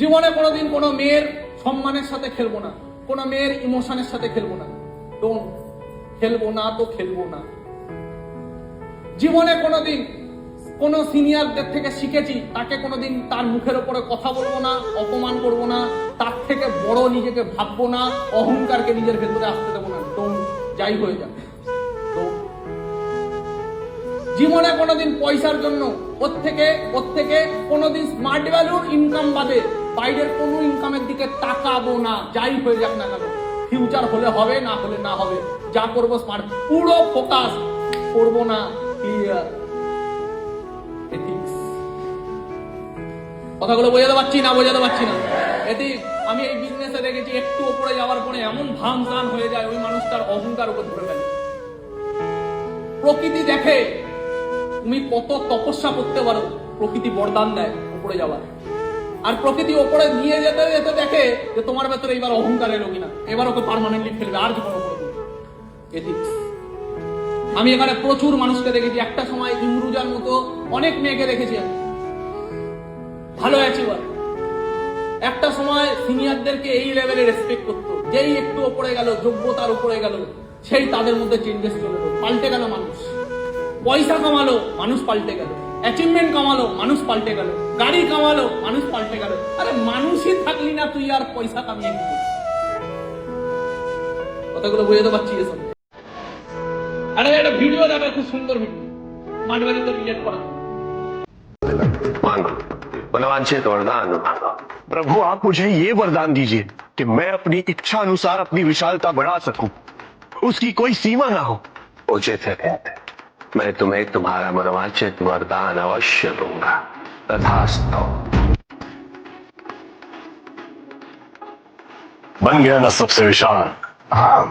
জীবনে কোনোদিন কোনো মেয়ের সম্মানের সাথে খেলবো না, কোনো মেয়ের ইমোশনের সাথে খেলবো না। ডোন্ট, খেলবো না তো খেলবো না। জীবনে কোনোদিন কোনো সিনিয়রদের থেকে শিখেছি, তাকে কোনোদিন তার মুখের ওপরে কথা বলবো না, অপমান করবো না, তার থেকে বড় নিজেকে ভাববো না, অহংকারকে নিজের ভেতরে আসতে দেবো না। ডোন্ট, যাই হয়ে যাবে। জীবনে কোনোদিন পয়সার জন্য ওর থেকে কোনোদিন স্মার্ট ভ্যালুর ইনকাম বাদে বাইরের কোনো ইনকামের দিকে তাকাবো না, যাই হয়ে যাক না কেন। ফিউচার হলে হবে, না হলে না হবে, যা করবো স্মার্ট, পুরো ফোকাস করবো না। ক্লিয়ার? এথিক্স। কথাগুলো বোঝাতে পারছি না? বোঝাতে পারছি না? এথিক্স। আমি এই বিজনেসে দেখেছি, একটু উপরে যাওয়ার পরে এমন ভাম টান হয়ে যায়, ওই মানুষটার অহংকার উপর ধরে ফেলে। প্রকৃতি দেখে তুমি কত তপস্যা করতে পারো, প্রকৃতি বরদান দেয় উপরে যাওয়ার। আর প্রকৃতি ওপরে নিয়ে যেতে যেতে দেখে যে তোমার ভেতরে এবার অহংকার এলো কিনা, এবার ওকে পার্মানেন্টলি ফেলবে, আর জীবন উপরে। এথিক্স। আমি এখানে প্রচুর মানুষকে দেখেছি, একটা সময় ইমরুজার মতো অনেক মেয়েকে দেখেছি আমি, ভালো অ্যাচিভার। একটা সময় সিনিয়রদেরকে এই লেভেলে রেসপেক্ট করতো, যেই একটু ওপরে গেল, যোগ্যতার উপরে গেল, সেই তাদের মধ্যে চেঞ্জেস চলে এলো, পাল্টে গেল মানুষ। পয়সা কামালো, মানুষ পাল্টে গেল। অ্যাচিভমেন্ট কামালো, মানুষ পাল্টে গেল। গাড়ি কামালো, মানুষ পাল্টে গেল। আরে মানুষই থাকলি না তুই আর পয়সা কামিয়ে কি করবি? কথাগুলো বুঝতে পারছি এসব। আরে একটা ভিডিও দেখা, খুব সুন্দর ভিডিও, মাঠবাড়ি তো রিলেট করা। मांगो मनोवांछित वरदान मांगो। प्रभु आप मुझे ये वरदान दीजिए कि मैं अपनी इच्छा अनुसार अपनी विशालता बढ़ा सकूं, उसकी कोई सीमा ना हो। उचित है कहते, मैं तुम्हें तुम्हारा मनोवांछित वरदान अवश्य दूंगा। तथास्तु। बन गया ना सबसे विशाल? हाँ,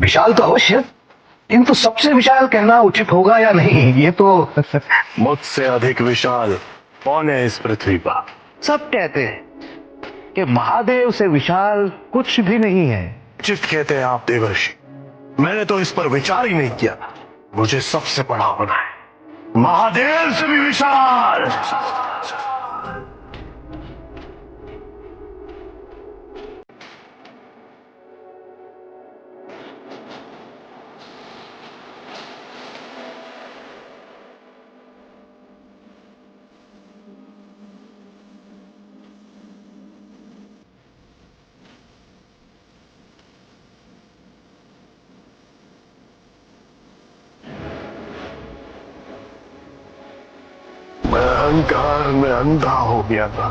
विशाल तो अवश्य, किंतु सबसे विशाल कहना उचित होगा या नहीं, ये तो मुझसे अधिक विशाल कौन है इस पृथ्वी पर? सब कहते हैं कि महादेव से विशाल कुछ भी नहीं है। उचित कहते हैं आप देवर्षि, मैंने तो इस पर विचार ही नहीं किया। मुझे सबसे बड़ा होना है, महादेव से भी विशाल। मैं अहंकार में अंधा हो गया था।